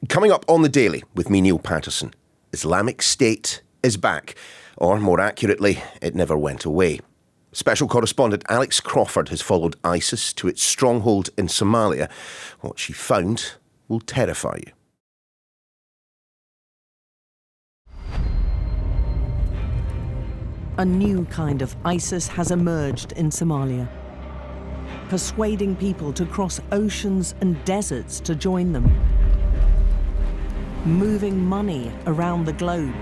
Coming up on The Daily with me, Niall Paterson, Islamic State is back, or more accurately, it never went away. Special correspondent Alex Crawford has followed ISIS to its stronghold in Somalia. What she found will terrify you. A new kind of ISIS has emerged in Somalia, persuading people to cross oceans and deserts to join them, moving money around the globe,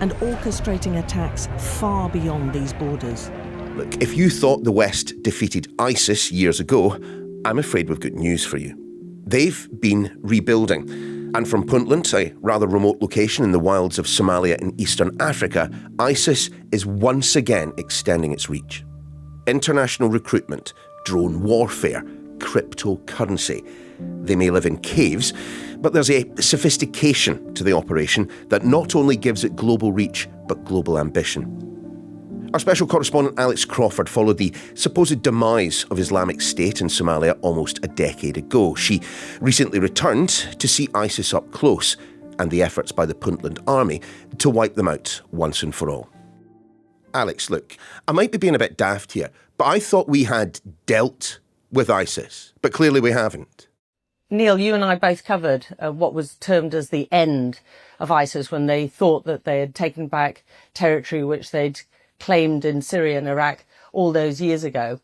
and orchestrating attacks far beyond these borders. Look, if you thought the West defeated ISIS years ago, I'm afraid we've got news for you. They've been rebuilding. And from Puntland, a rather remote location in the wilds of Somalia in eastern Africa, ISIS is once again extending its reach. International recruitment, drone warfare, cryptocurrency. They may live in caves, but there's a sophistication to the operation that not only gives it global reach, but global ambition. Our special correspondent Alex Crawford followed the supposed demise of Islamic State in Somalia almost a decade ago. She recently returned to see ISIS up close and the efforts by the Puntland army to wipe them out once and for all. Alex, look, I might be being a bit daft here, but I thought we had dealt with ISIS, but clearly we haven't. Neil, you and I both covered what was termed as the end of ISIS when they thought that they had taken back territory which they'd claimed in Syria and Iraq all those years ago.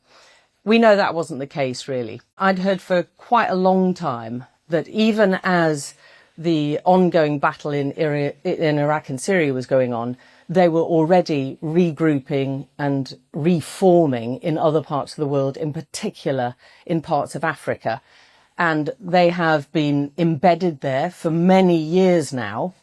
We know that wasn't the case, really. I'd heard for quite a long time that even as the ongoing battle in Iraq and Syria was going on, they were already regrouping and reforming in other parts of the world, in particular in parts of Africa. And they have been embedded there for many years now,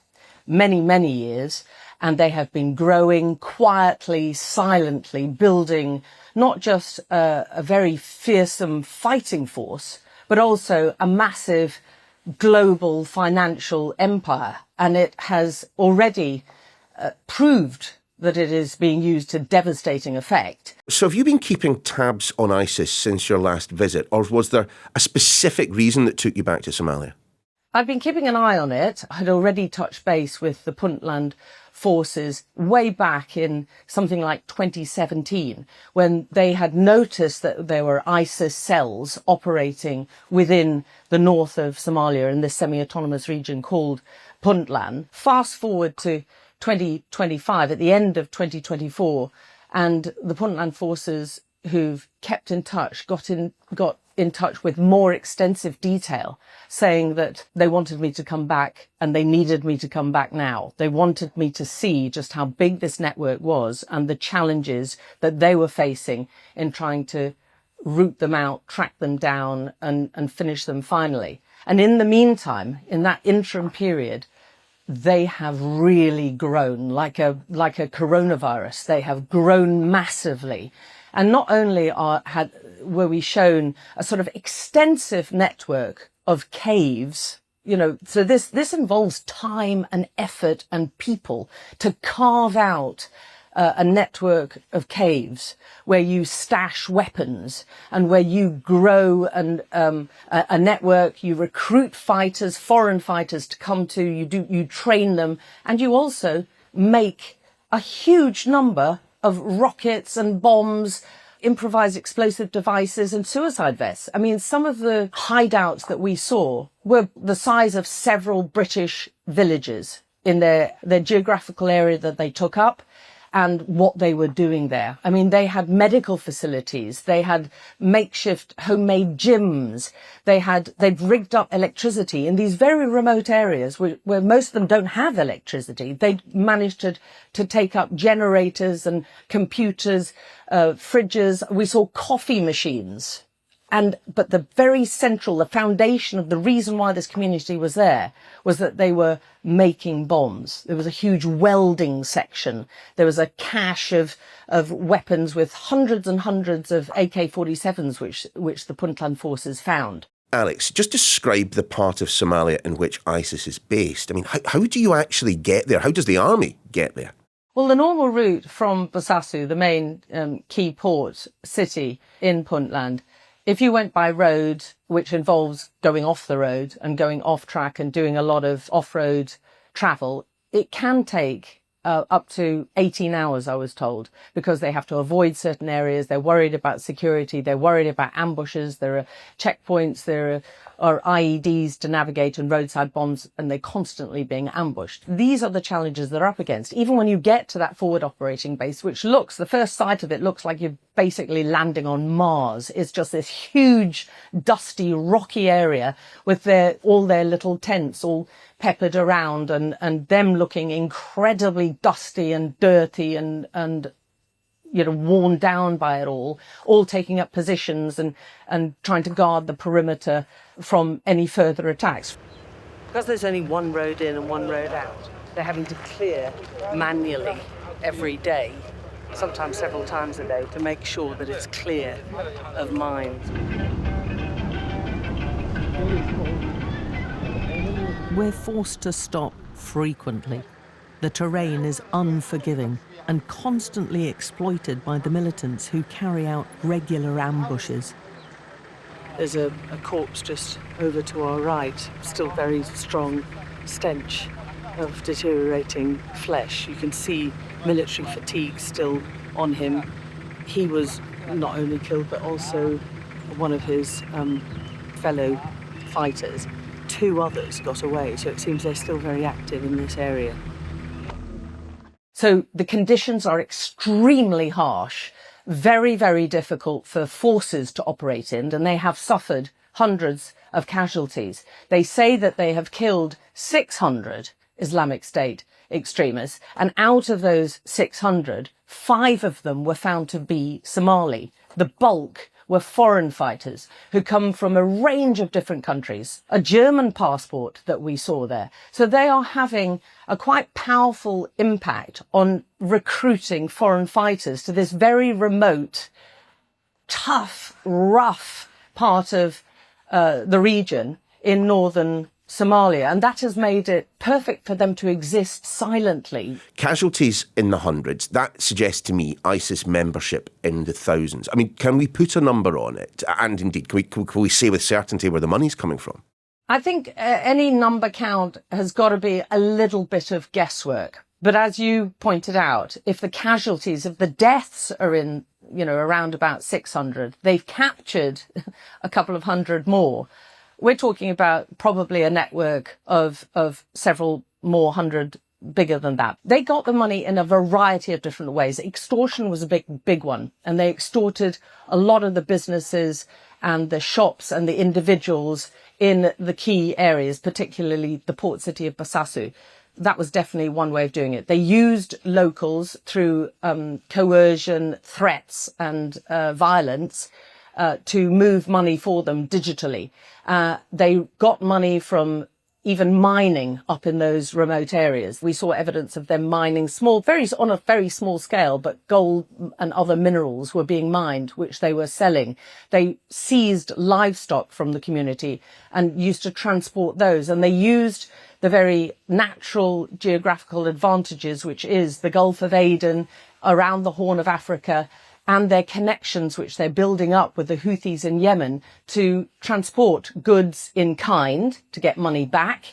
many years, and they have been growing quietly, silently, building not just a very fearsome fighting force, but also a massive global financial empire. And it has already proved that it is being used to devastating effect. So have you been keeping tabs on ISIS since your last visit, or was there a specific reason that took you back to Somalia? I've been keeping an eye on it. I had already touched base with the Puntland forces way back in something like 2017, when they had noticed that there were ISIS cells operating within the north of Somalia in this semi-autonomous region called Puntland. Fast forward to 2025, at the end of 2024, and the Puntland forces who've kept in touch got in touch with more extensive detail, saying that they wanted me to come back and they needed me to come back now. They wanted me to see just how big this network was and the challenges that they were facing in trying to root them out, track them down and finish them finally. And in the meantime, in that interim period, they have really grown like a coronavirus. They have grown massively. And not only were we shown a sort of extensive network of caves, so this involves time and effort and people to carve out a network of caves where you stash weapons and where you grow a network, you recruit fighters, foreign fighters to come to, you train them, and you also make a huge number of rockets and bombs, improvised explosive devices and suicide vests. I mean, some of the hideouts that we saw were the size of several British villages in their geographical area that they took up and what they were doing there. I mean, they had medical facilities, they had makeshift homemade gyms, they'd rigged up electricity in these very remote areas where most of them don't have electricity. They managed to take up generators and computers, fridges. We saw coffee machines. But the very central, the foundation of the reason why this community was there was that they were making bombs. There was a huge welding section. There was a cache of weapons with hundreds and hundreds of AK-47s, which the Puntland forces found. Alex, just describe the part of Somalia in which ISIS is based. I mean, how do you actually get there? How does the army get there? Well, the normal route from Bosaso, the main key port city in Puntland, If you went by road, which involves going off the road and going off track and doing a lot of off-road travel, it can take up to 18 hours, I was told, because they have to avoid certain areas. They're worried about security. They're worried about ambushes. There are checkpoints. There are IEDs to navigate and roadside bombs, and they're constantly being ambushed. These are the challenges they're up against. Even when you get to that forward operating base, which looks, the first sight of it looks like you're basically landing on Mars. It's just this huge, dusty, rocky area with all their little tents all peppered around and them looking incredibly dusty and dirty and worn down by it all taking up positions and trying to guard the perimeter from any further attacks. Because there's only one road in and one road out, they're having to clear manually every day, sometimes several times a day, to make sure that it's clear of mines. We're forced to stop frequently. The terrain is unforgiving and constantly exploited by the militants who carry out regular ambushes. There's a corpse just over to our right, still very strong stench of deteriorating flesh. You can see military fatigue still on him. He was not only killed, but also one of his fellow fighters. 2 others got away, so it seems they're still very active in this area. So the conditions are extremely harsh, very, very difficult for forces to operate in, and they have suffered hundreds of casualties. They say that they have killed 600 Islamic State extremists, and out of those 600, 5 of them were found to be Somali. The bulk were foreign fighters who come from a range of different countries, a German passport that we saw there. So they are having a quite powerful impact on recruiting foreign fighters to this very remote, tough, rough part of the region in northern Somalia, and that has made it perfect for them to exist silently. Casualties in the hundreds, that suggests to me ISIS membership in the thousands. I mean, can we put a number on it? And indeed, can we say with certainty where the money's coming from? I think any number count has got to be a little bit of guesswork. But as you pointed out, if the casualties, if the deaths are in, around about 600, they've captured a couple of hundred more. We're talking about probably a network of several more hundred bigger than that. They got the money in a variety of different ways. Extortion was a big one, and they extorted a lot of the businesses and the shops and the individuals in the key areas, particularly the port city of Basasu. That was definitely one way of doing it. They used locals through coercion, threats and violence to move money for them digitally. They got money from even mining up in those remote areas. We saw evidence of them mining on a very small scale, but gold and other minerals were being mined, which they were selling. They seized livestock from the community and used to transport those. And they used the very natural geographical advantages, which is the Gulf of Aden, around the Horn of Africa, and their connections, which they're building up with the Houthis in Yemen, to transport goods in kind to get money back.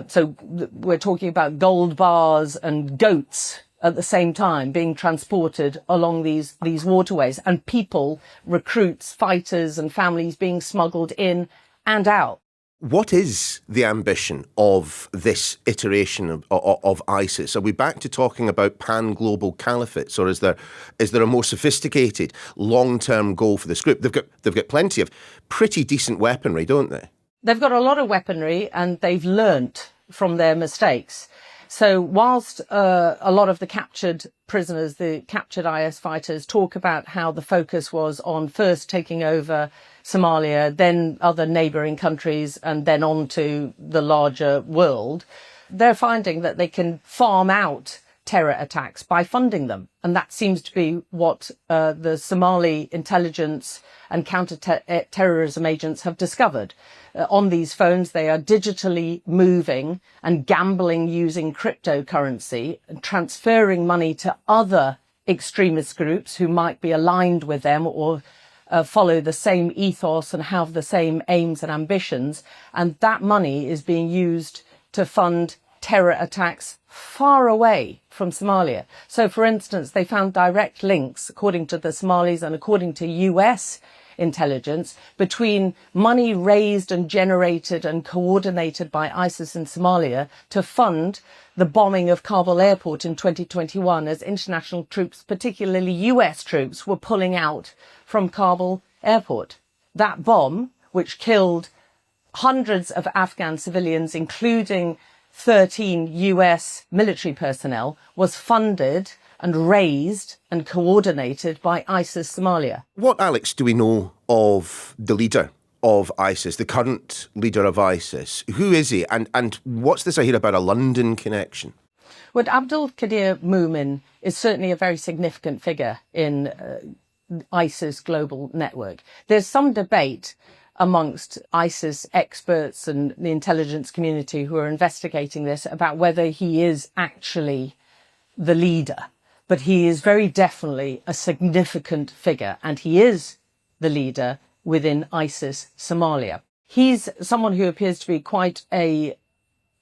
So we're talking about gold bars and goats at the same time being transported along these waterways, and people, recruits, fighters and families being smuggled in and out. What is the ambition of this iteration of ISIS? Are we back to talking about pan-global caliphates, or is there a more sophisticated long-term goal for this group? They've got plenty of pretty decent weaponry, don't they? They've got a lot of weaponry, and they've learnt from their mistakes. So whilst a lot of the captured prisoners, the captured IS fighters, talk about how the focus was on first taking over Somalia, then other neighbouring countries, and then on to the larger world, they're finding that they can farm out terror attacks by funding them. And that seems to be what the Somali intelligence and counter-terrorism agents have discovered. On these phones, they are digitally moving and gambling using cryptocurrency and transferring money to other extremist groups who might be aligned with them or follow the same ethos and have the same aims and ambitions. And that money is being used to fund terror attacks far away from Somalia. So, for instance, they found direct links, according to the Somalis and according to US intelligence, between money raised and generated and coordinated by ISIS in Somalia to fund the bombing of Kabul airport in 2021 as international troops, particularly US troops, were pulling out from Kabul airport. That bomb, which killed hundreds of Afghan civilians, including 13 US military personnel, was funded and raised and coordinated by ISIS Somalia. What, Alex, do we know of the leader of ISIS, the current leader of ISIS? Who is he? And what's this I hear about a London connection? Well, Abdul Qadir Mumin is certainly a very significant figure in ISIS global network. There's some debate amongst ISIS experts and the intelligence community who are investigating this about whether he is actually the leader. But he is very definitely a significant figure, and he is the leader within ISIS Somalia. He's someone who appears to be quite a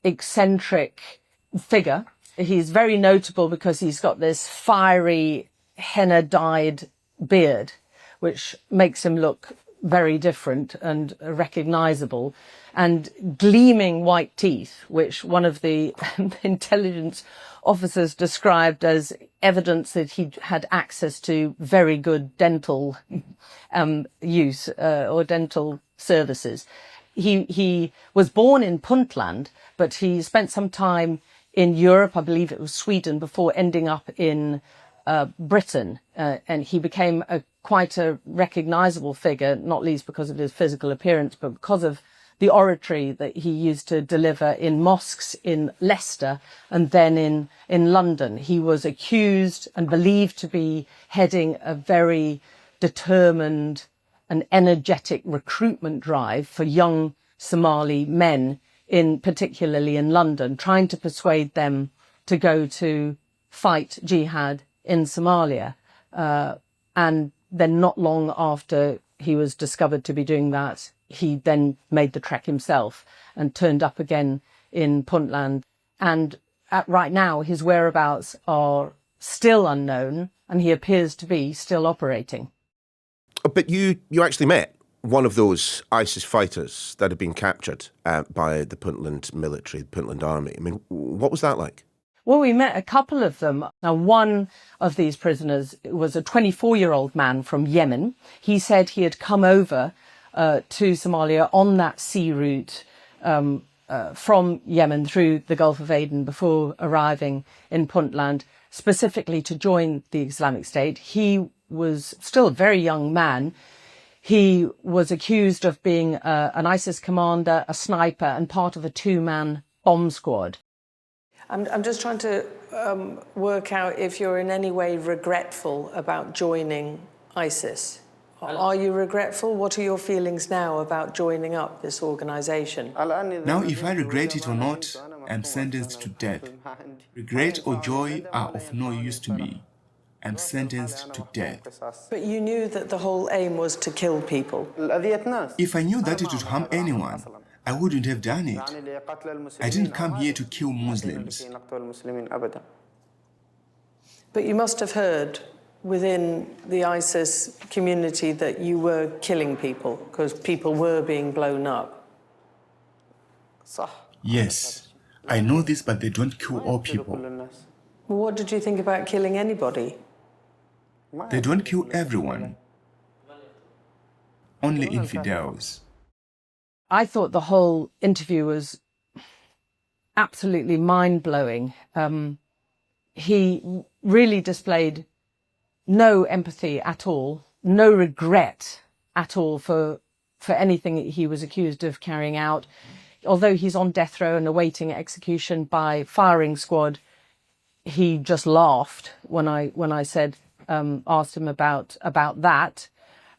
eccentric figure. He's very notable because he's got this fiery henna-dyed beard, which makes him look very different and recognizable, and gleaming white teeth, which one of the intelligence officers described as evidence that he had access to very good dental use or dental services. He was born in Puntland, but he spent some time in Europe, I believe it was Sweden, before ending up in Britain, and he became quite a recognizable figure, not least because of his physical appearance, but because of the oratory that he used to deliver in mosques in Leicester and then in London. He was accused and believed to be heading a very determined and energetic recruitment drive for young Somali men, particularly in London, trying to persuade them to go to fight jihad in Somalia. And then not long after he was discovered to be doing that, he then made the trek himself and turned up again in Puntland. And right now, his whereabouts are still unknown, and he appears to be still operating. But you actually met one of those ISIS fighters that had been captured by the Puntland military, the Puntland army. I mean, what was that like? Well, we met a couple of them. Now, one of these prisoners was a 24-year-old man from Yemen. He said he had come over to Somalia on that sea route from Yemen through the Gulf of Aden before arriving in Puntland, specifically to join the Islamic State. He was still a very young man. He was accused of being an ISIS commander, a sniper, and part of a two-man bomb squad. I'm just trying to work out if you're in any way regretful about joining ISIS. Are you regretful? What are your feelings now about joining up this organisation? Now, if I regret it or not, I'm sentenced to death. Regret or joy are of no use to me. I'm sentenced to death. But you knew that the whole aim was to kill people. If I knew that it would harm anyone, I wouldn't have done it. I didn't come here to kill Muslims. But you must have heard within the ISIS community that you were killing people because people were being blown up. Yes, I know this, but they don't kill all people. What did you think about killing anybody? They don't kill everyone. Only infidels. I thought the whole interview was absolutely mind-blowing. He really displayed no empathy at all, no regret at all for anything he was accused of carrying out. Although he's on death row and awaiting execution by firing squad, he just laughed when I said, asked him about that.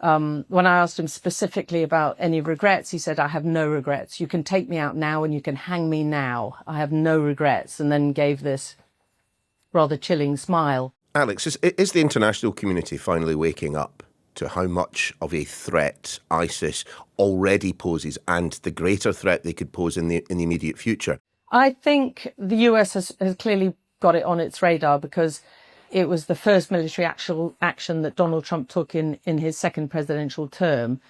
When I asked him specifically about any regrets, he said, I have no regrets. You can take me out now and you can hang me now. I have no regrets. And then gave this rather chilling smile. Alex, is the international community finally waking up to how much of a threat ISIS already poses and the greater threat they could pose in the immediate future? I think the US has clearly got it on its radar because it was the first military action that Donald Trump took in his second presidential term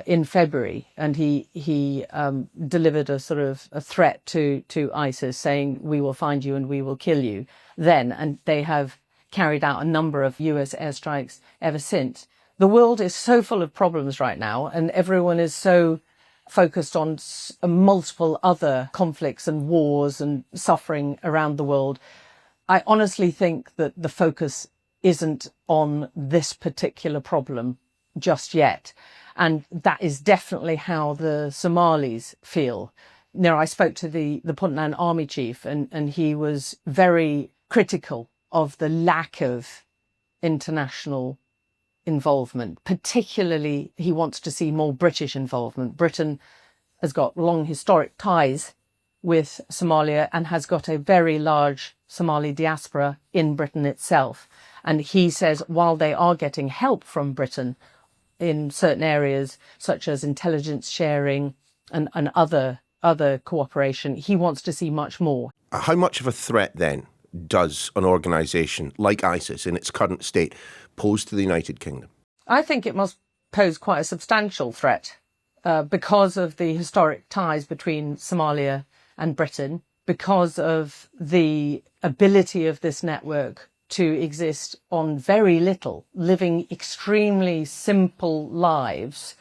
in February. And he delivered a sort of a threat to ISIS saying, we will find you and we will kill you then. And they have carried out a number of US airstrikes ever since. The world is so full of problems right now, and everyone is so focused on multiple other conflicts and wars and suffering around the world. I honestly think that the focus isn't on this particular problem just yet. And that is definitely how the Somalis feel. Now, I spoke to the Puntland army chief, and he was very critical of the lack of international involvement. Particularly, he wants to see more British involvement. Britain has got long historic ties with Somalia and has got a very large Somali diaspora in Britain itself. And he says while they are getting help from Britain in certain areas, such as intelligence sharing and other cooperation, he wants to see much more. How much of a threat, then, does an organisation like ISIS in its current state pose to the United Kingdom? I think it must pose quite a substantial threat because of the historic ties between Somalia and Britain, because of the ability of this network to exist on very little, living extremely simple lives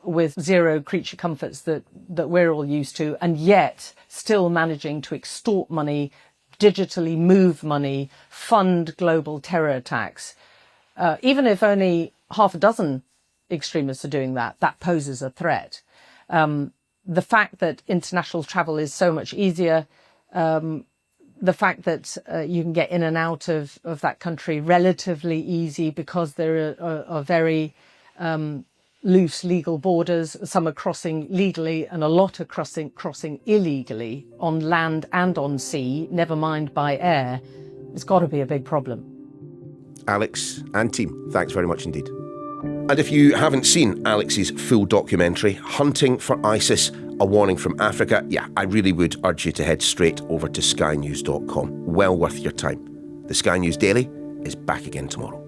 with zero creature comforts that we're all used to, and yet still managing to extort money, digitally move money, fund global terror attacks. Even if only half a dozen extremists are doing that, that poses a threat. The fact that international travel is so much easier, the fact that you can get in and out of that country relatively easy because there are very loose legal borders. Some are crossing legally and a lot are crossing illegally on land and on sea, never mind by air. It's got to be a big problem. Alex and team, thanks very much indeed. And if you haven't seen Alex's full documentary, Hunting for ISIS, A Warning from Africa, I really would urge you to head straight over to skynews.com. Well worth your time. The Sky News Daily is back again tomorrow.